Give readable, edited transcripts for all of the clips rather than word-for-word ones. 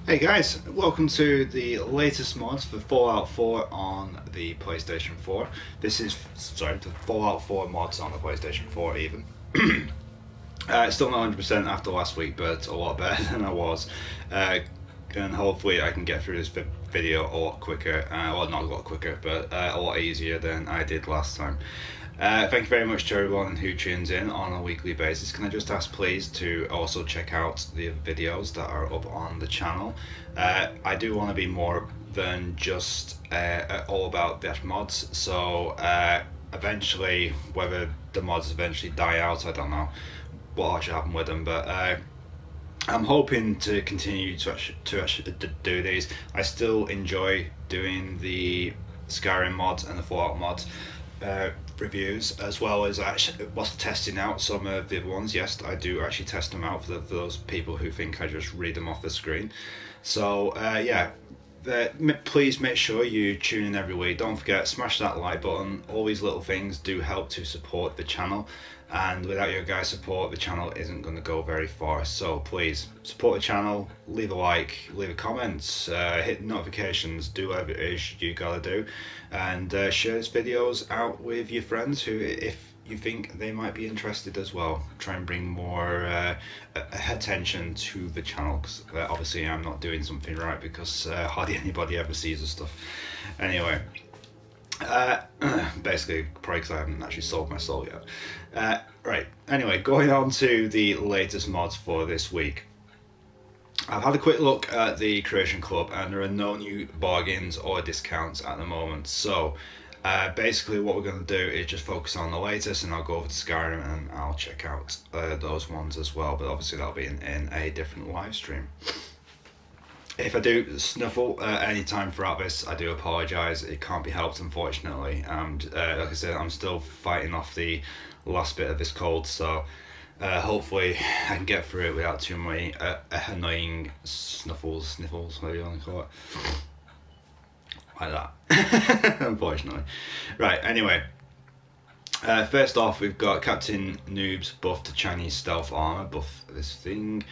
Hey guys, welcome to the latest mods for Fallout 4 on the PlayStation 4. This is, sorry, the Fallout 4 mods on the PlayStation 4 even. It's still not 100% after last week, but a lot better than I was. And hopefully I can get through this video a lot quicker, well not a lot quicker, but a lot easier than I did last time. Thank you very much to everyone who tunes in on a weekly basis. Can I just ask please to also check out the videos that are up on the channel. I do want to be more than just all about the mods, so eventually, whether the mods eventually die out, I don't know what actually happen with them, but I'm hoping to continue to actually do these. I still enjoy doing the Skyrim mods and the Fallout mods reviews, as well as actually testing out some of the other ones. Yes, I do actually test them out for those people who think I just read them off the screen. So yeah, please make sure you tune in every week. Don't forget, smash that like button. All these little things do help to support the channel, and without your guys' support, the channel isn't going to go very far. So please support the channel, leave a like, leave a comment, hit notifications, do whatever it is you gotta do, and share these videos out with your friends who, if you think they might be interested as well. Try and bring more attention to the channel, because obviously I'm not doing something right, because hardly anybody ever sees the stuff. Anyway, basically probably because I haven't actually sold my soul yet. Right, anyway, going on to the latest mods for this week. I've had a quick look at the Creation Club, and there are no new bargains or discounts at the moment. So basically what we're going to do is just focus on the latest, and I'll go over to Skyrim and I'll check out those ones as well, but obviously that'll be in a different live stream. If I do snuffle any time throughout this, I do apologise. It can't be helped, unfortunately. And like I said, I'm still fighting off the last bit of this cold, so hopefully I can get through it without too many annoying sniffles, whatever you want to call it. Like that, unfortunately. Right, anyway. First off, we've got Captain Noob's buff to Chinese stealth armor. Buff this thing.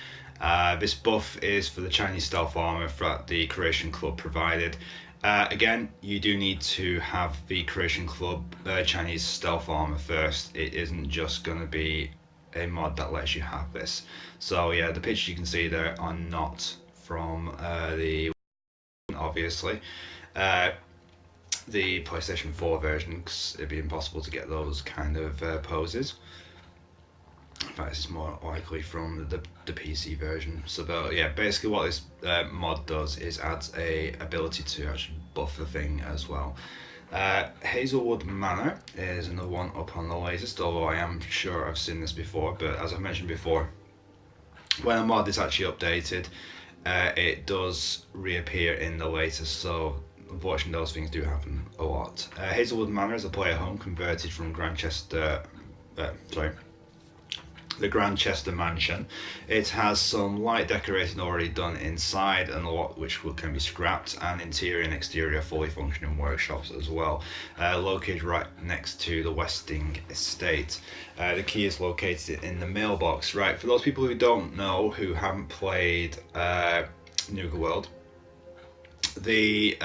This buff is for the Chinese stealth armor that the Creation Club provided. Again, you do need to have the Creation Club Chinese stealth armor first. It isn't just going to be a mod that lets you have this. So yeah, the pictures you can see there are not from the obviously. The PlayStation 4 version, because it'd be impossible to get those kind of poses. In fact, this is more likely from the PC version. So yeah, basically what this mod does is adds a ability to actually buff the thing as well. Hazelwood Manor is another one up on the latest, although I am sure I've seen this before, but as I've mentioned before, when a mod is actually updated, it does reappear in the latest, so unfortunately those things do happen a lot. Hazelwood Manor is a player home converted from the Grandchester Mansion. It has some light decorating already done inside, and a lot which can be scrapped, and interior and exterior fully functioning workshops as well, located right next to the Westing estate. The key is located in the mailbox. Right, for those people who don't know, who haven't played Nuka World, the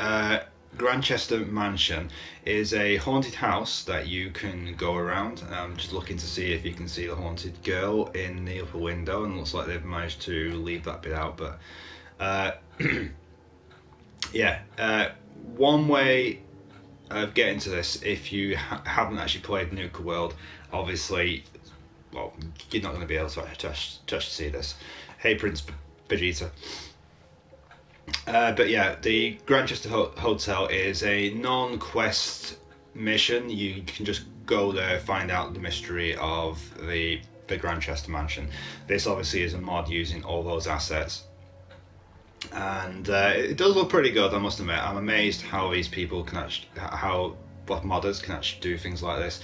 Grandchester Mansion is a haunted house that you can go around. Just looking to see if you can see the haunted girl in the upper window, and looks like they've managed to leave that bit out, but yeah, one way of getting to this, if you haven't actually played Nuka World, obviously, well, you're not going to be able to actually see this. Hey Prince Vegeta. But yeah, the Grandchester Hotel is a non-quest mission. You can just go there, find out the mystery of the Grandchester Mansion. This obviously is a mod using all those assets, and it does look pretty good, I must admit. I'm amazed how these people can actually, how modders can actually do things like this.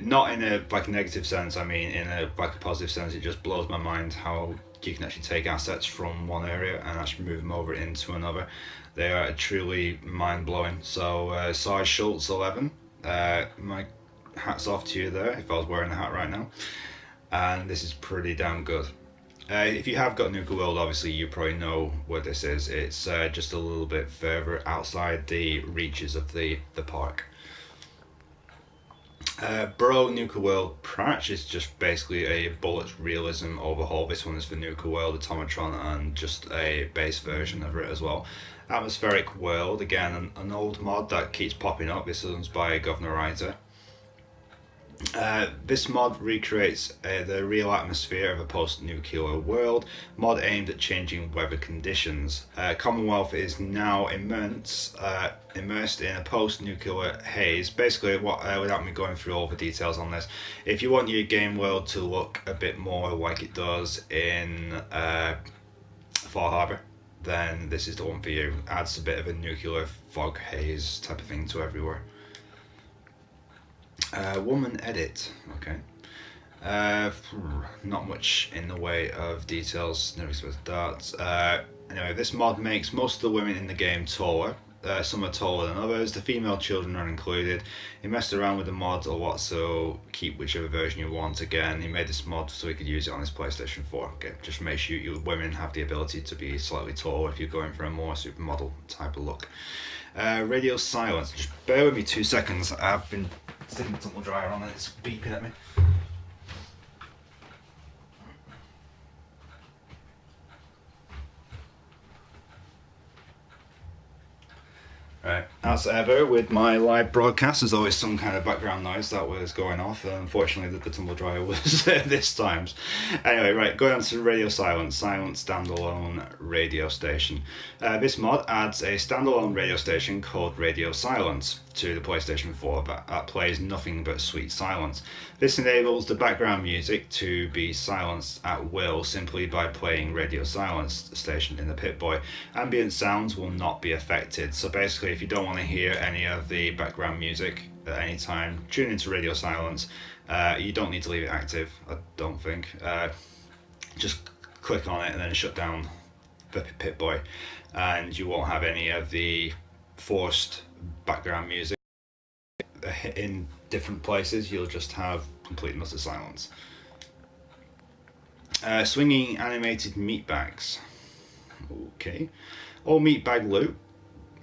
Not in a negative sense, I mean in a positive sense. It just blows my mind how you can actually take assets from one area and actually move them over into another. They are truly mind-blowing. So Sarge Schultz 11, my hat's off to you there, if I was wearing a hat right now. And this is pretty damn good. If you have got Nuka World, obviously you probably know where this is. It's just a little bit further outside the reaches of the park. Bro Nuka World Patch is just basically a Bullets realism overhaul. This one is for Nuka World, Automatron, and just a base version of it as well. Atmospheric World, again, an old mod that keeps popping up. This one's by Governor Writer. This mod recreates the real atmosphere of a post-nuclear world. Mod aimed at changing weather conditions. Commonwealth is now immersed in a post-nuclear haze. Basically, without me going through all the details on this, if you want your game world to look a bit more like it does in Far Harbor, then this is the one for you. Adds a bit of a nuclear fog haze type of thing to everywhere. Woman edit, okay. Not much in the way of details, never expected that. Anyway, this mod makes most of the women in the game taller. Some are taller than others. The female children are included. He messed around with the mods a lot, so keep whichever version you want. Again, he made this mod so he could use it on his PlayStation 4. Okay, just make sure you women have the ability to be slightly taller if you're going for a more supermodel type of look. Radio silence. Just bear with me 2 seconds. I've been sticking the tumble dryer on and it's beeping at me. Right, as ever with my live broadcast, there's always some kind of background noise that was going off. Unfortunately, the tumble dryer was this time. Anyway, right, going on to Radio Silence, standalone radio station. This mod adds a standalone radio station called Radio Silence to the PlayStation 4 that plays nothing but sweet silence. This enables the background music to be silenced at will simply by playing Radio Silence station in the Pip-Boy. Ambient sounds will not be affected, so basically if you don't want to hear any of the background music at any time, tune into Radio Silence. You don't need to leave it active, I don't think. Just click on it and then shut down the Pip-Boy and you won't have any of the forced background music in different places. You'll just have complete and utter silence. Swinging animated meat bags. Okay. All meat bag loot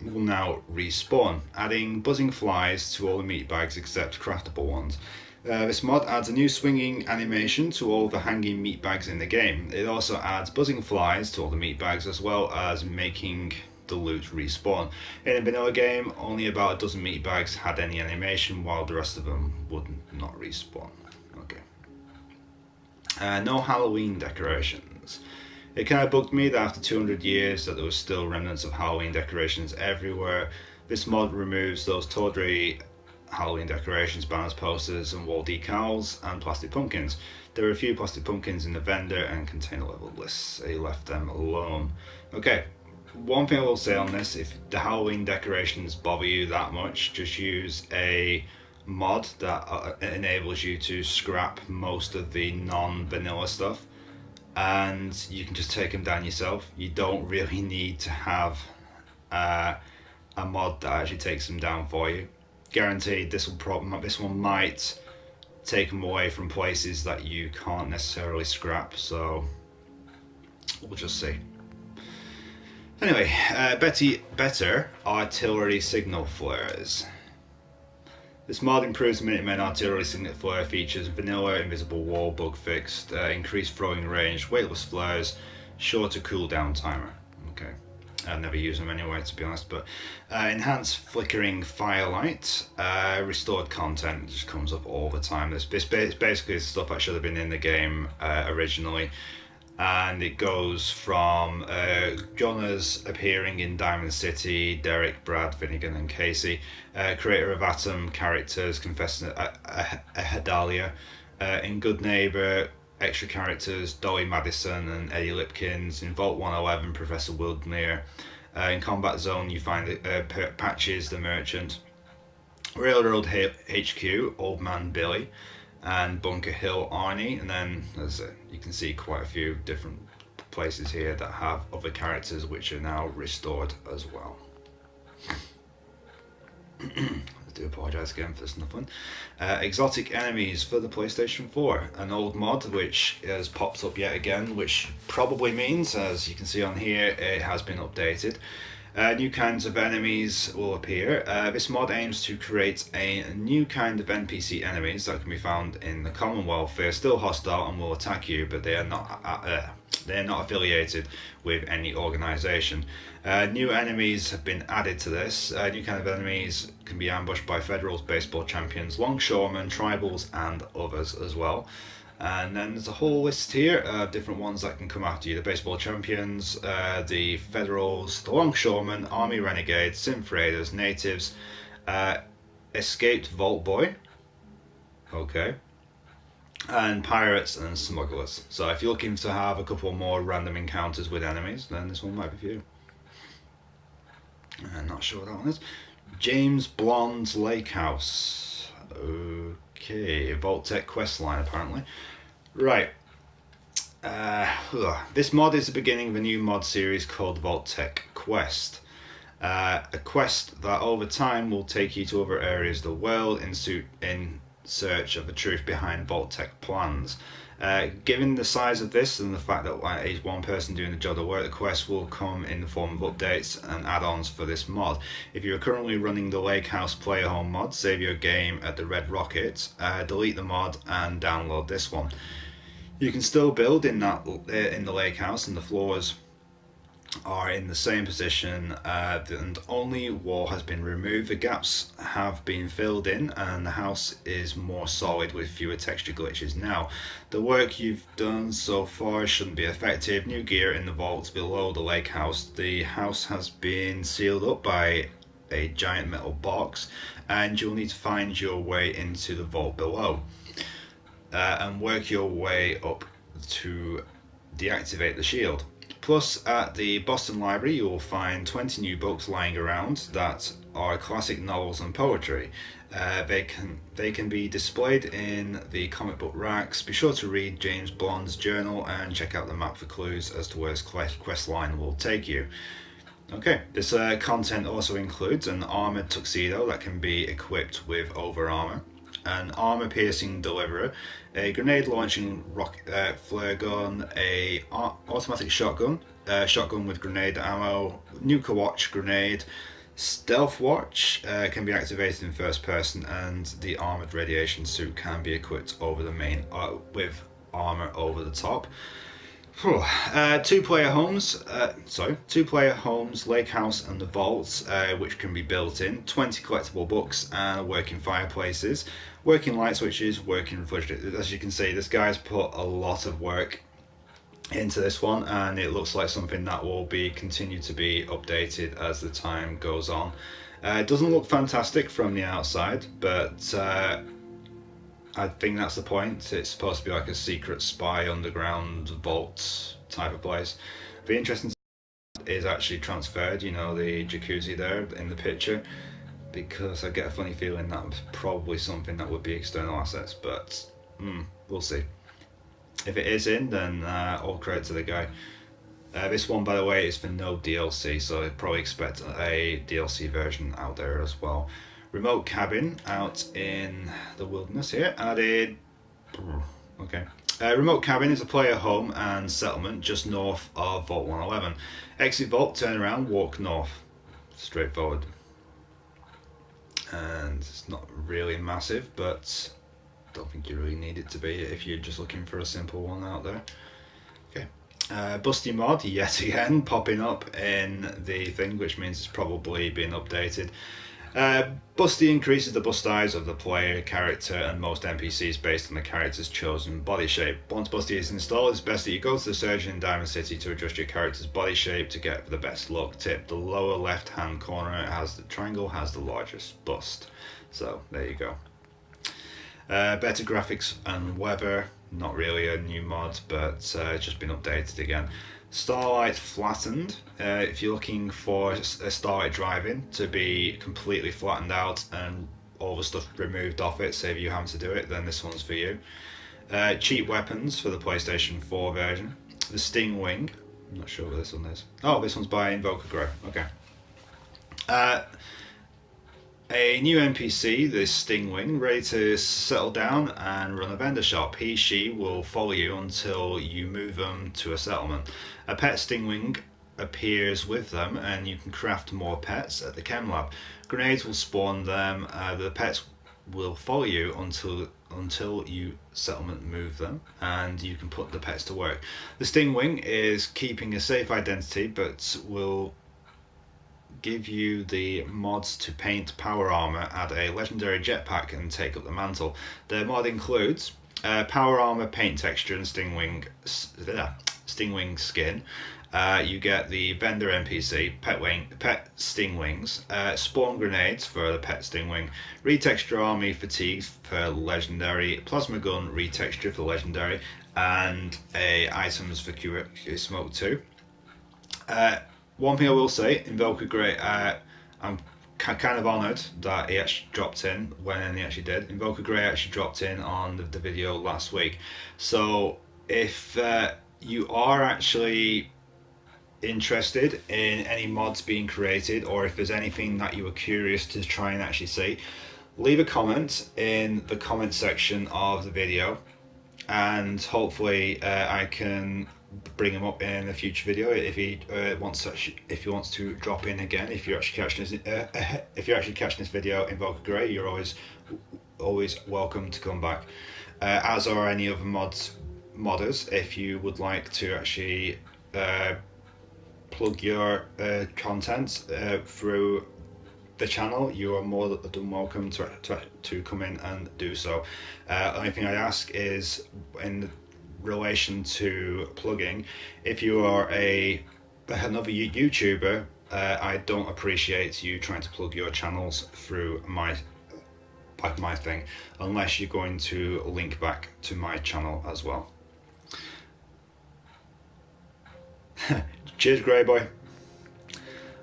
will now respawn, adding buzzing flies to all the meat bags except craftable ones. This mod adds a new swinging animation to all the hanging meat bags in the game. It also adds buzzing flies to all the meat bags as well as making the loot respawn. In a vanilla game, only about a dozen meat bags had any animation while the rest of them would not respawn. Okay. No Halloween decorations. It kind of bugged me that after 200 years that there was still remnants of Halloween decorations everywhere. This mod removes those tawdry Halloween decorations, banners, posters and wall decals and plastic pumpkins. There are a few plastic pumpkins in the vendor and container level lists. He left them alone. Okay, one thing I will say on this, if the Halloween decorations bother you that much, just use a mod that enables you to scrap most of the non-vanilla stuff and you can just take them down yourself. You don't really need to have a mod that actually takes them down for you. Guaranteed this one might take them away from places that you can't necessarily scrap, so we'll just see. Anyway, better artillery signal flares. This mod improves the Minutemen artillery signal flare features: vanilla, invisible wall, bug fixed, increased throwing range, weightless flares, shorter cooldown timer. Okay, I never use them anyway, to be honest. But enhanced flickering firelight, restored content just comes up all the time. This basically stuff that should have been in the game originally. And it goes from Jonas appearing in Diamond City, Derek, Brad, Finnegan and Casey, creator of Atom characters, Confessor Ahadalia, in Good Neighbor, extra characters, Dolly Madison and Eddie Lipkins, in Vault 111, Professor Wildmere, in Combat Zone you find Patches the Merchant, Railroad HQ, Old Man Billy, and Bunker Hill Arnie, and then you can see quite a few different places here that have other characters which are now restored as well. do apologise again for this nothing. Exotic enemies for the PlayStation 4, an old mod which has popped up yet again, which probably means, as you can see on here, it has been updated. New kinds of enemies will appear. This mod aims to create a new kind of NPC enemies that can be found in the Commonwealth. They are still hostile and will attack you, but they are not affiliated with any organisation. New enemies have been added to this. New kind of enemies can be ambushed by Federals, baseball champions, longshoremen, tribals, and others as well. And then there's a whole list here of different ones that can come after you. The baseball champions, the Federals, the longshoremen, army renegades, synth raiders, natives, escaped vault boy, okay, and pirates and smugglers. So if you're looking to have a couple more random encounters with enemies, then this one might be for you. I'm not sure what that one is. James Blonde's Lake House. Okay, Vault-Tec questline apparently. Right. This mod is the beginning of a new mod series called Vault-Tec Quest. A quest that over time will take you to other areas of the world in search of the truth behind Vault-Tec plans. Given the size of this and the fact that it's one person doing the job of work, the quest will come in the form of updates and add-ons for this mod. If you're currently running the Lake House Player Home mod, save your game at the Red Rocket, delete the mod and download this one. You can still build in the Lake House, and the floors are in the same position, and only wall has been removed. The gaps have been filled in and the house is more solid with fewer texture glitches now. The work you've done so far shouldn't be effective. New gear in the vaults below the lake house. The house has been sealed up by a giant metal box and you'll need to find your way into the vault below and work your way up to deactivate the shield. Plus, at the Boston Library, you will find 20 new books lying around that are classic novels and poetry. They can be displayed in the comic book racks. Be sure to read James Blonde's journal and check out the map for clues as to where his quest line will take you. Okay, this content also includes an armoured tuxedo that can be equipped with over armour, an armor-piercing deliverer, a grenade-launching flare gun, a automatic shotgun, shotgun with grenade ammo, nuka watch grenade, stealth watch can be activated in first person, and the armored radiation suit can be equipped over the main with armor over the top. Two-player homes, lake house and the vaults, which can be built in, 20 collectible books and working fireplaces, working light switches, working refrigerators. As you can see, this guy's put a lot of work into this one, and it looks like something that will be continue to be updated as the time goes on. It doesn't look fantastic from the outside, but I think that's the point. It's supposed to be like a secret spy underground vault type of place. The interesting is actually transferred, you know, the jacuzzi there in the picture, because I get a funny feeling that's probably something that would be external assets, but we'll see. If it is in, then all credit to the guy. This one, by the way, is for no DLC, so I'd probably expect a DLC version out there as well. Remote cabin out in the wilderness here, added. Okay. Remote cabin is a player home and settlement just north of Vault 111. Exit vault, turn around, walk north. Straightforward. And it's not really massive, but I don't think you really need it to be if you're just looking for a simple one out there. Okay. Busty mod, yet again, popping up in the thing, which means it's probably been updated. Busty increases the bust size of the player character and most NPCs based on the character's chosen body shape. Once Busty is installed, it's best that you go to the surgeon in Diamond City to adjust your character's body shape to get the best look. Tip: the lower left hand corner has the triangle has the largest bust. So there you go. Better graphics and weather, not really a new mod, but it's just been updated again. Starlight flattened. If you're looking for a Starlight driving to be completely flattened out and all the stuff removed off it, save you having to do it, then this one's for you. Cheap weapons for the PlayStation 4 version. The Stingwing. I'm not sure what this one is. Oh, this one's by Invoker Grey. Okay. a new NPC, this Stingwing, ready to settle down and run a vendor shop. She will follow you until you move them to a settlement. A pet Stingwing appears with them, and you can craft more pets at the chem lab. Grenades will spawn them. The pets will follow you until you settlement move them, and you can put the pets to work. The Stingwing is keeping a safe identity, but will give you the mods to paint power armor, add a legendary jetpack, and take up the mantle. The mod includes power armor, paint texture, and Stingwing skin. You get the vendor NPC, pet Stingwings, spawn grenades for the pet Stingwing, retexture army fatigue for legendary, plasma gun retexture for legendary, and items for Q smoke 2. One thing I will say, Invoker Grey, I'm kind of honoured that he actually dropped in when he actually did. Invoker Grey actually dropped in on the video last week. So if you are actually interested in any mods being created, or if there's anything that you were curious to try and actually see, leave a comment in the comment section of the video, and hopefully I can bring him up in a future video if he wants to drop in again. If you're actually catching this video, Invoker Grey, you're always welcome to come back. As are any other modders. If you would like to actually plug your content through the channel, you are more than welcome to come in and do so. Only thing I ask is, in relation to plugging, if you are another YouTuber, I don't appreciate you trying to plug your channels through my thing, unless you're going to link back to my channel as well. Cheers, Grey Boy.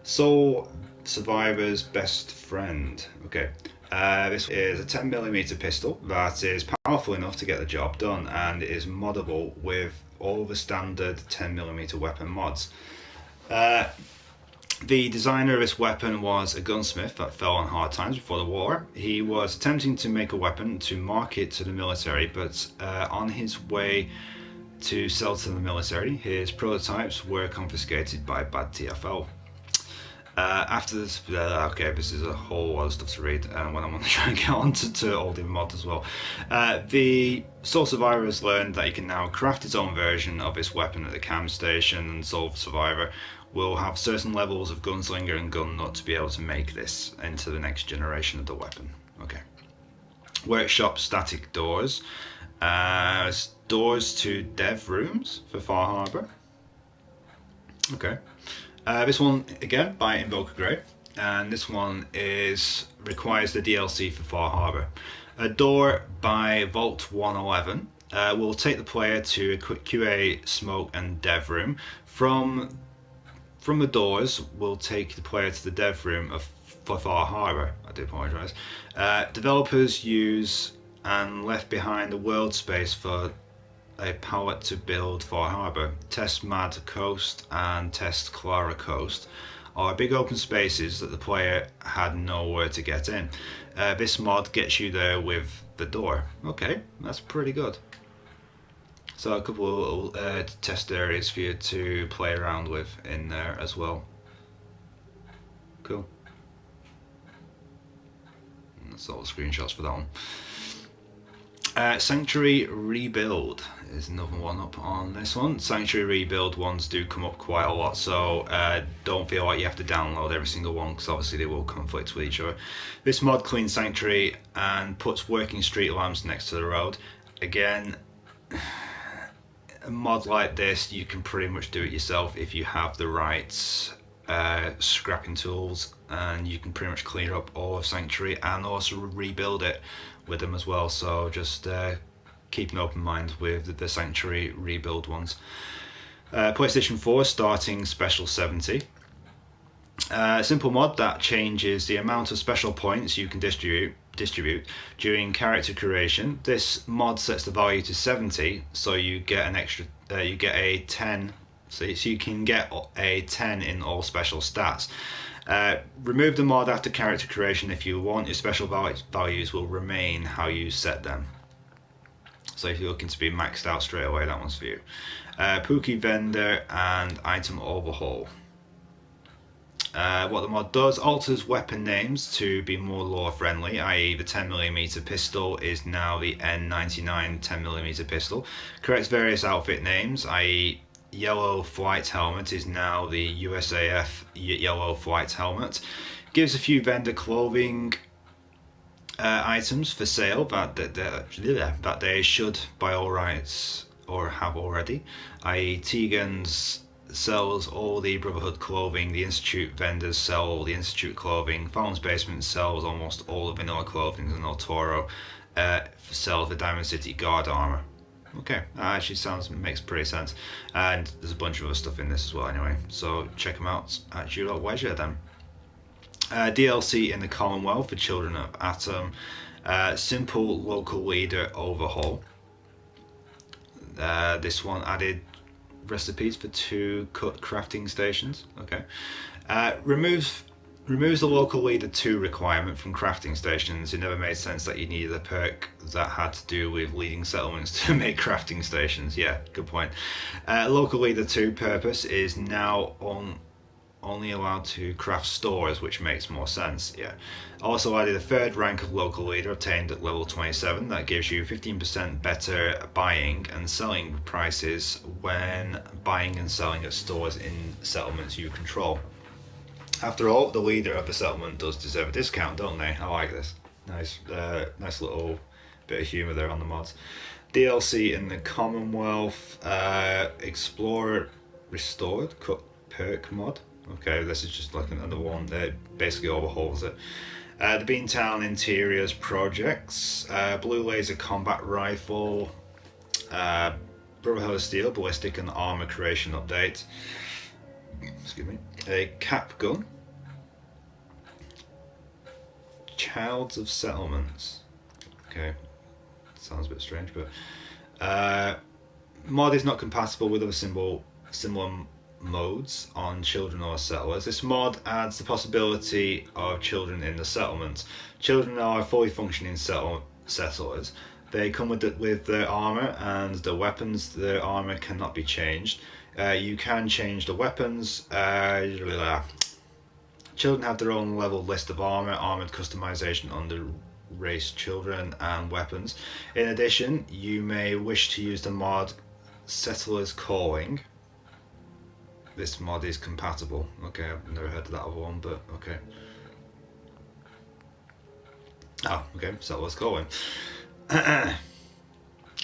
Soul Survivor's best friend. Okay. This is a 10mm pistol that is powerful enough to get the job done, and is moddable with all the standard 10mm weapon mods. The designer of this weapon was a gunsmith that fell on hard times before the war. He was attempting to make a weapon to market to the military, but on his way to sell to the military, his prototypes were confiscated by bad TFL. After this, okay, this is a whole lot of stuff to read, and when I'm going to try and get on to all the mods as well. The Soul Survivor has learned that he can now craft his own version of this weapon at the cam station, and Soul Survivor will have certain levels of gunslinger and gun nut to be able to make this into the next generation of the weapon. Okay. Workshop static doors. Doors to dev rooms for Far Harbor. Okay. This one again by Invoker Grey, and this one requires the DLC for Far Harbor. A door by Vault 111 will take the player to a quick QA, smoke, and dev room. From the doors, will take the player to the dev room for Far Harbor. I do apologise. Developers use and left behind a world space for a palette to build Far Harbor. Test Mad Coast and Test Clara Coast are big open spaces that the player had nowhere to get in. This mod gets you there with the door. Okay, that's pretty good. So a couple of little test areas for you to play around with in there as well. Cool. And that's all the screenshots for that one. Sanctuary Rebuild is another one up on this one. Sanctuary Rebuild ones do come up quite a lot, so don't feel like you have to download every single one, because obviously they will conflict with each other. This mod cleans Sanctuary and puts working street lamps next to the road. Again, a mod like this, you can pretty much do it yourself if you have the right scrapping tools, and you can pretty much clear up all of Sanctuary and also rebuild it with them as well. So just keep an open mind with the Sanctuary rebuild ones. PlayStation 4 starting special 70. Simple mod that changes the amount of special points you can distribute during character creation. This mod sets the value to 70, so you get an extra. You get a 10 So you can get a 10 in all special stats. Remove the mod after character creation if you want. Your special values will remain how you set them. So if you're looking to be maxed out straight away, that one's for you. Pookie Vendor and Item Overhaul. What the mod does, alters weapon names to be more lore friendly, i.e. the 10mm pistol is now the N99 10mm pistol. Corrects various outfit names, i.e. yellow flight helmet is now the USAF yellow flight helmet. Gives a few vendor clothing items for sale that they should by all rights or have already, i.e. Tegan's sells all the Brotherhood clothing, the Institute vendors sell all the Institute clothing, Fountain's Basement sells almost all the vanilla clothing, and El Toro sells the Diamond City Guard armor. Okay, that actually makes pretty sense, and there's a bunch of other stuff in this as well anyway, so check them out at your leisure then. DLC in the Commonwealth for Children of Atom. Simple local leader overhaul. This one added recipes for 2 cut crafting stations. Okay. Removes the local leader 2 requirement from crafting stations. It never made sense that you needed a perk that had to do with leading settlements to make crafting stations. Yeah, good point. Local leader 2 purpose is now only allowed to craft stores, which makes more sense. Yeah. Also added a 3rd rank of local leader obtained at level 27 that gives you 15% better buying and selling prices when buying and selling at stores in settlements you control. After all, the leader of the settlement does deserve a discount, don't they? I like this. Nice little bit of humour there on the mods. DLC in the Commonwealth, Explorer Restored perk mod. Okay, this is just like another one that basically overhauls it. The Beantown Interiors projects, Blue Laser Combat Rifle, Brotherhood of Steel Ballistic and Armor Creation update. Excuse me. A Cap Gun. Childs of Settlements. Okay, sounds a bit strange, but mod is not compatible with other similar modes on children or settlers. This mod adds the possibility of children in the settlement. Children are fully functioning settlers. They come with their armor and the weapons. Their armor cannot be changed. You can change the weapons. Children have their own leveled list of armored customization under race children and weapons. In addition, you may wish to use the mod Settlers Calling. This mod is compatible. Okay, I've never heard of that other one, but okay. Oh, okay, Settlers Calling.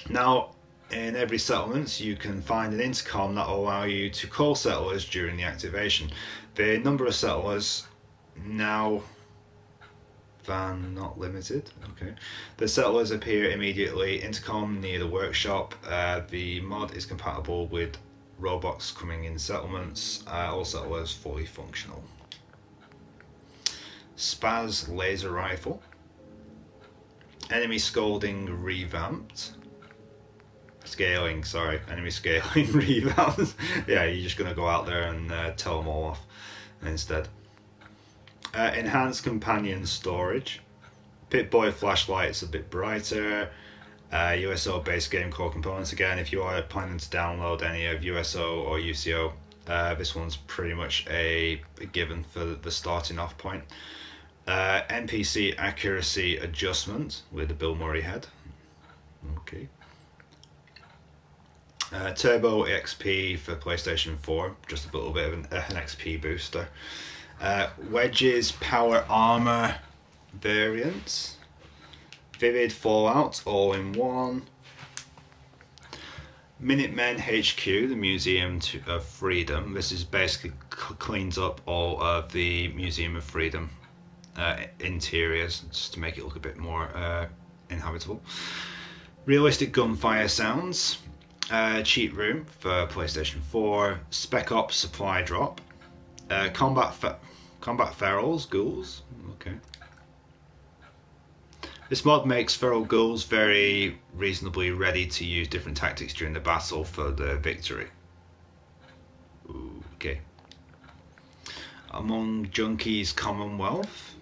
Now, in every settlement, you can find an intercom that will allow you to call settlers during the activation. The number of settlers now not limited. Okay, the settlers appear immediately. Intercom near the workshop. The mod is compatible with robots coming in settlements. All settlers fully functional. Spaz laser rifle. Enemy scolding revamped. Enemy scaling revamped. Yeah, you're just gonna go out there and tell them all off instead. Enhanced companion storage. Pip-Boy flashlight's a bit brighter. USO based game core components again. If you are planning to download any of USO or UCO, this one's pretty much a given for the starting off point. NPC accuracy adjustment with the Bill Murray head. Okay. Turbo XP for PlayStation 4, just a little bit of an XP booster. Wedge's power armor variant. Vivid Fallout all in one. Minutemen HQ, the Museum of Freedom. This is basically cleans up all of the Museum of Freedom interiors just to make it look a bit more inhabitable. Realistic gunfire sounds. Cheat room for PlayStation 4. Spec Ops supply drop. Combat ferals, ghouls. Okay. This mod makes feral ghouls very reasonably ready to use different tactics during the battle for the victory. Okay. Among Junkies Commonwealth.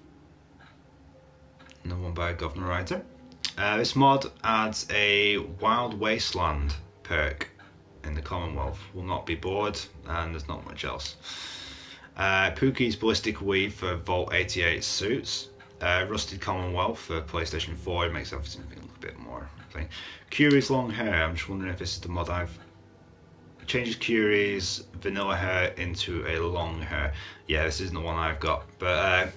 Another one by Governor Writer. This mod adds a Wild Wasteland perk in the Commonwealth. Will not be bored, and there's not much else. Pookie's Ballistic Weave for Vault 88 suits. Rusted Commonwealth for PlayStation 4. It makes everything look a bit more. Curie's long hair. I'm just wondering if this is the mod I've. Changes Curie's vanilla hair into a long hair. Yeah, this isn't the one I've got. But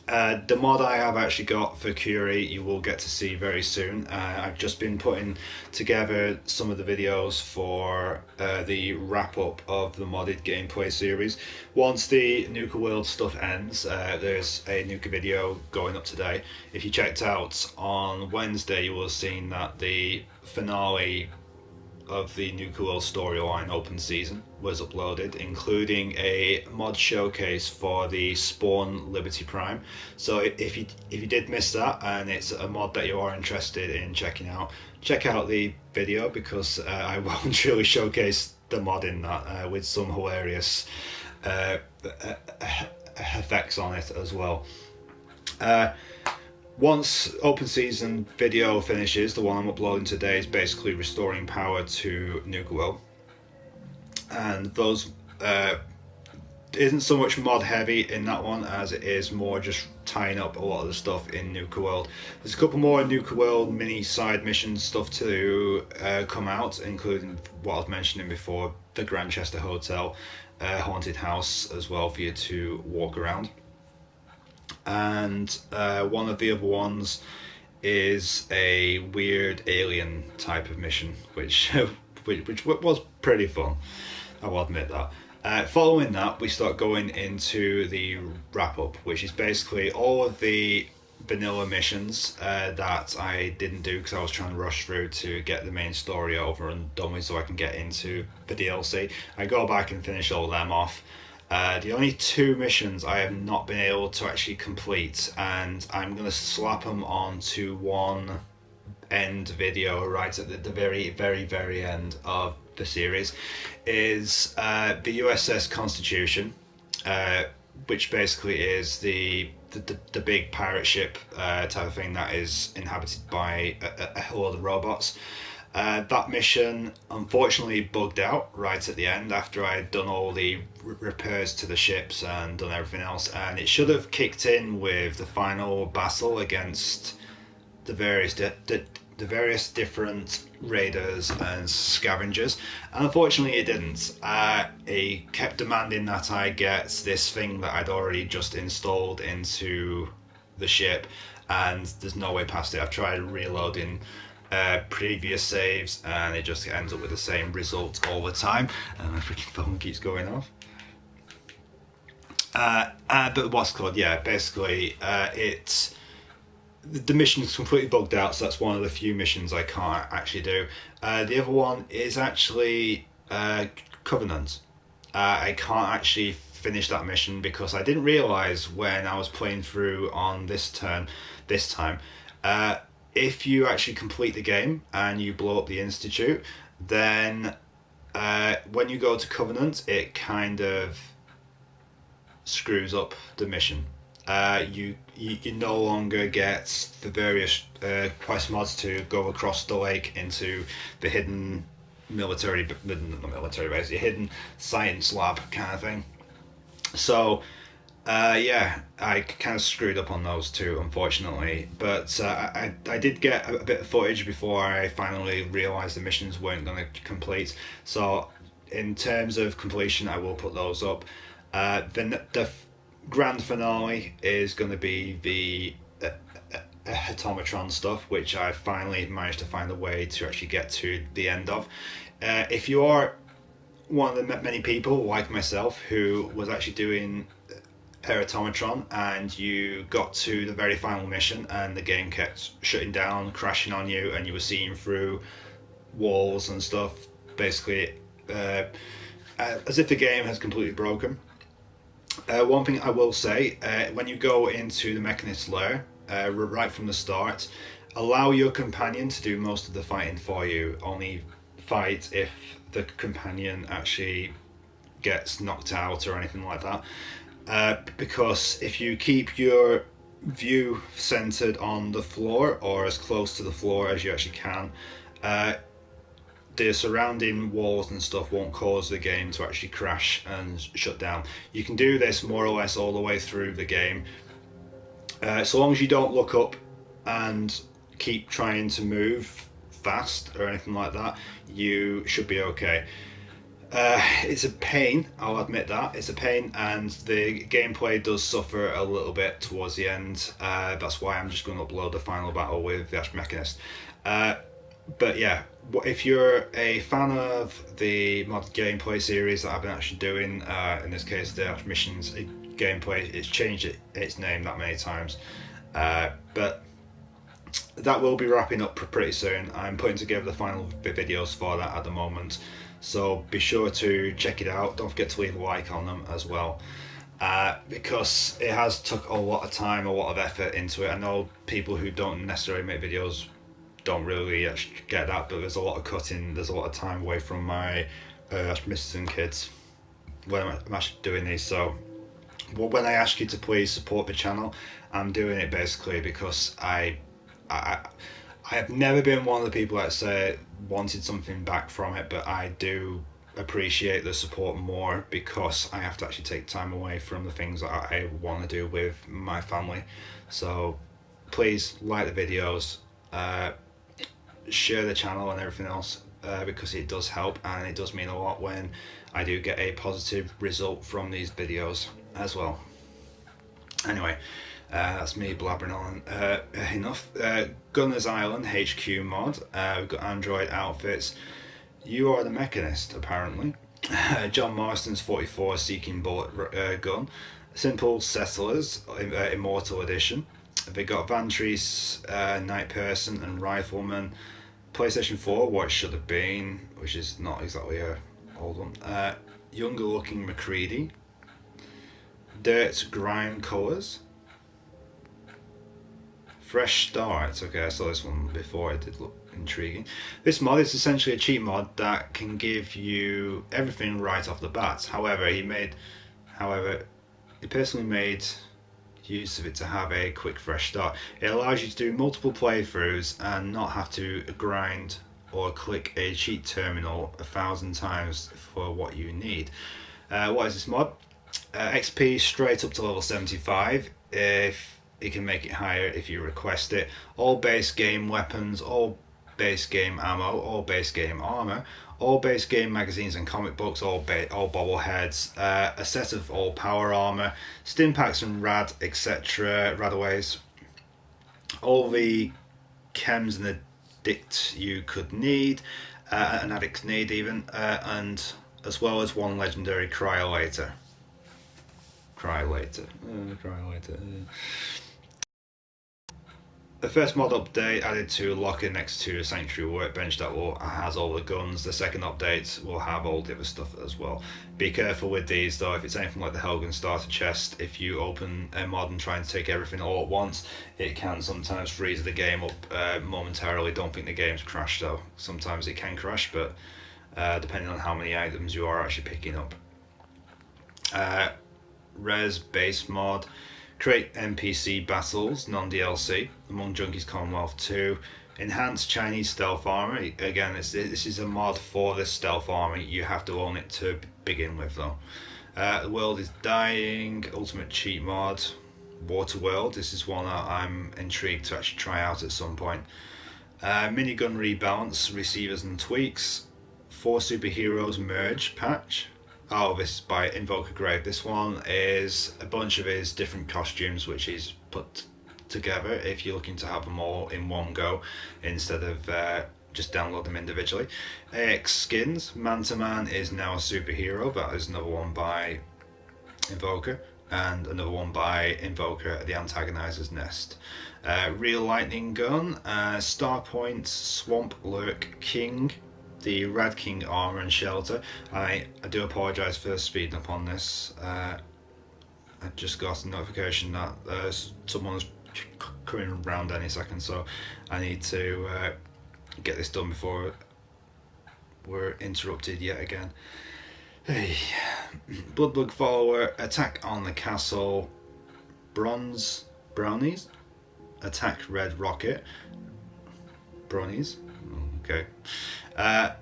the mod I have actually got for Curie, you will get to see very soon. I've just been putting together some of the videos for the wrap-up of the modded gameplay series. Once the Nuka World stuff ends, there's a Nuka video going up today. If you checked out on Wednesday, you will have seen that the finale of the Nuka World storyline open season was uploaded, including a mod showcase for the Spawn Liberty Prime. So if you did miss that and it's a mod that you are interested in checking out, check out the video, because I will truly showcase the mod in that with some hilarious effects on it as well. Once open season video finishes, the one I'm uploading today is basically restoring power to Nuka World, and those isn't so much mod heavy in that one as it is more just tying up a lot of the stuff in Nuka World. There's a couple more Nuka World mini side mission stuff to come out, including what I was mentioning before, the Grantchester Hotel haunted house as well for you to walk around. And one of the other ones is a weird alien type of mission, which was pretty fun, I will admit that. Following that, we start going into the wrap-up, which is basically all of the vanilla missions that I didn't do because I was trying to rush through to get the main story over and done with so I can get into the DLC. I go back and finish all them off. The only two missions I have not been able to actually complete, and I'm going to slap them onto one end video right at the very end of the series, is the USS Constitution, which basically is the big pirate ship type of thing that is inhabited by a lot of robots. That mission unfortunately bugged out right at the end after I had done all the repairs to the ships and done everything else, and it should have kicked in with the final battle against the various different raiders and scavengers, and unfortunately it didn't. It kept demanding that I get this thing that I'd already just installed into the ship, and there's no way past it. I've tried reloading previous saves and it just ends up with the same result all the time, and my freaking phone keeps going off. But what's called, yeah, basically it's the mission's completely bugged out, so that's one of the few missions I can't actually do. The other one is actually Covenant. I can't actually finish that mission because I didn't realise when I was playing through on this time, if you actually complete the game and you blow up the Institute, then when you go to Covenant, it kind of screws up the mission. You no longer get the various quest mods to go across the lake into the hidden not military base, the hidden science lab kind of thing. So yeah, I kind of screwed up on those two, unfortunately. But I did get a bit of footage before I finally realised the missions weren't going to complete. So in terms of completion, I will put those up. The grand finale is going to be the Automatron stuff, which I finally managed to find a way to actually get to the end of. If you are one of the many people like myself who was actually doing Automatron and you got to the very final mission and the game kept shutting down, crashing on you, and you were seeing through walls and stuff, basically as if the game has completely broken. One thing I will say, when you go into the Mechanist's lair, right from the start, allow your companion to do most of the fighting for you. Only fight if the companion actually gets knocked out or anything like that. Because if you keep your view centered on the floor or as close to the floor as you actually can, uh, the surrounding walls and stuff won't cause the game to actually crash and shut down. You can do this more or less all the way through the game, so long as you don't look up and keep trying to move fast or anything like that, you should be okay. It's a pain, I'll admit that. It's a pain, and the gameplay does suffer a little bit towards the end. That's why I'm just going to upload the final battle with the Ash Mechanist. But yeah, if you're a fan of the mod gameplay series that I've been actually doing, in this case the Ash Missions gameplay, it's changed its name that many times. But that will be wrapping up pretty soon. I'm putting together the final videos for that at the moment. So be sure to check it out. Don't forget to leave a like on them as well, because it has took a lot of time, a lot of effort into it. I know people who don't necessarily make videos don't really get that, but there's a lot of cutting, there's a lot of time away from my misses and kids when I'm actually doing these. So when I ask you to please support the channel, I'm doing it basically because I have never been one of the people that say wanted something back from it, but I do appreciate the support more because I have to actually take time away from the things that I want to do with my family. So please like the videos, share the channel and everything else, because it does help and it does mean a lot when I do get a positive result from these videos as well. Anyway, that's me blabbering on enough. Gunner's Island HQ mod. We've got Android outfits. You are the Mechanist, apparently. John Marston's 44 Seeking Bullet gun. Simple Settlers, Immortal Edition. They got Vantrease, Night Person, and Rifleman. PlayStation 4, what it should have been, which is not exactly a old one. Younger looking McCready. Dirt Grime Colours. Fresh Start. Okay, I saw this one before. It did look intriguing. This mod is essentially a cheat mod that can give you everything right off the bat. However, he personally made use of it to have a quick fresh start. It allows you to do multiple playthroughs and not have to grind or click a cheat terminal 1,000 times for what you need. What is this mod? XP straight up to level 75 if you can make it higher if you request it. All base game weapons, all base game ammo, all base game armor, all base game magazines and comic books, all bobbleheads, a set of all power armor, stim packs and etc. radaways, all the chems and addict you could need, an addict need even, and as well as one legendary cry later. The first mod update added to a locker next to a sanctuary workbench that has all the guns. The second update will have all the other stuff as well. Be careful with these though. If it's anything like the Helgen starter chest, if you open a mod and try and take everything all at once, it can sometimes freeze the game up momentarily. Don't think the game's crashed though. Sometimes it can crash, but depending on how many items you are actually picking up. Res base mod. Create NPC battles, non-DLC, Among Junkies Commonwealth 2. Enhanced Chinese stealth armor. Again, this is a mod for the stealth armor. You have to own it to begin with, though. The World is Dying. Ultimate cheat mod. Water World. This is one that I'm intrigued to actually try out at some point. Minigun rebalance, receivers and tweaks. 4 superheroes merge patch. Oh, this is by Invoker Grave. This one is a bunch of his different costumes which he's put together if you're looking to have them all in one go instead of just download them individually. AX skins. Manta Man is now a superhero. That is another one by Invoker, and another one by Invoker, the Antagonizer's Nest. Real Lightning Gun. Starpoint Swamp Lurk King. The Rad King armor and shelter. I do apologise for speeding up on this. I just got a notification that someone's coming around any second, so I need to get this done before we're interrupted yet again. Hey. Bloodbug follower, attack on the castle, bronze brownies, attack red rocket, brownies, okay. Uh,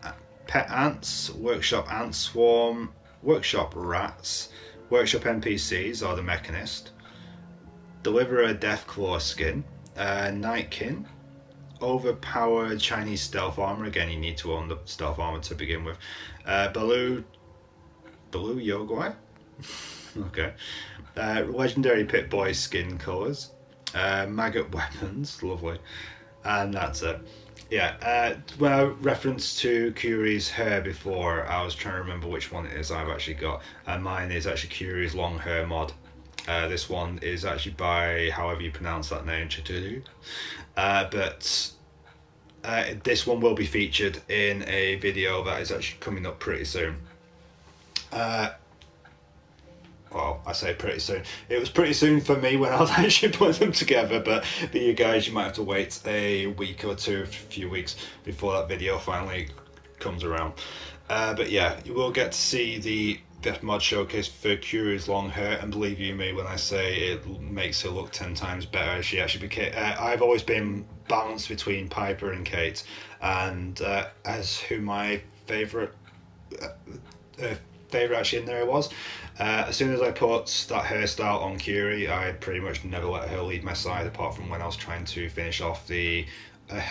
Pet ants, workshop ant swarm, workshop rats, workshop NPCs or the mechanist, deliver a deathclaw skin, nightkin, overpowered Chinese stealth armor. Again, you need to own the stealth armor to begin with. Baloo Yogui. Okay. Legendary Pit Boy skin colors. Maggot weapons. Lovely. And that's it. Yeah. Well, reference to Curie's hair before, I was trying to remember which one it is I've actually got. And mine is actually Curie's long hair mod. This one is actually by however you pronounce that name, Chitulu. But this one will be featured in a video that is actually coming up pretty soon. Well, I say pretty soon. It was pretty soon for me when I was actually putting them together, but for you guys, you might have to wait a week or two, a few weeks before that video finally comes around. But yeah, you will get to see the mod showcase for Curie's long hair, and believe you me when I say it makes her look 10 times better. She actually became. I've always been balanced between Piper and Kate, and as who my favourite actually in there was. As soon as I put that hairstyle on Curie, I pretty much never let her leave my side, apart from when I was trying to finish off the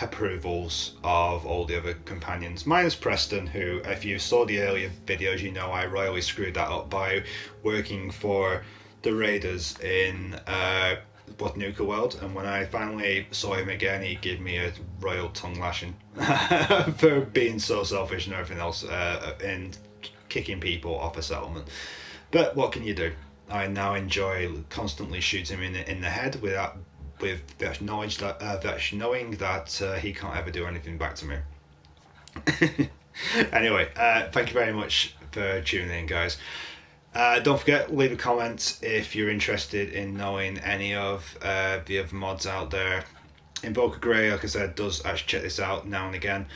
approvals of all the other companions, minus Preston, who, if you saw the earlier videos, you know I royally screwed that up by working for the Raiders in Botanuka World, and when I finally saw him again, he gave me a royal tongue lashing for being so selfish and everything else, and kicking people off a settlement. But what can you do? I now enjoy constantly shooting him in the head with that knowledge that knowing that he can't ever do anything back to me. Anyway, thank you very much for tuning in, guys. Don't forget, leave a comment if you're interested in knowing any of the other mods out there. Invoker Grey, like I said, does actually check this out now and again,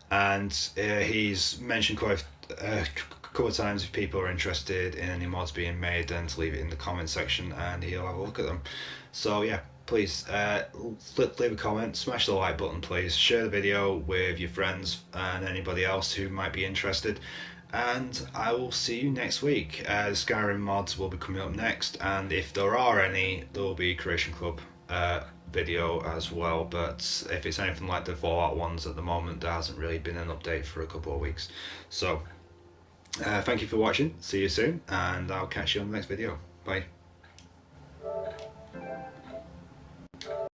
and he's mentioned quite a couple of times if people are interested in any mods being made, then to leave it in the comment section and he'll have a look at them. So yeah, please leave a comment, smash the like button please, share the video with your friends and anybody else who might be interested, and I will see you next week. Skyrim mods will be coming up next, and if there are any, there will be Creation Club video as well, but if it's anything like the Fallout ones at the moment, there hasn't really been an update for a couple of weeks. So thank you for watching, see you soon, and I'll catch you on the next video. Bye.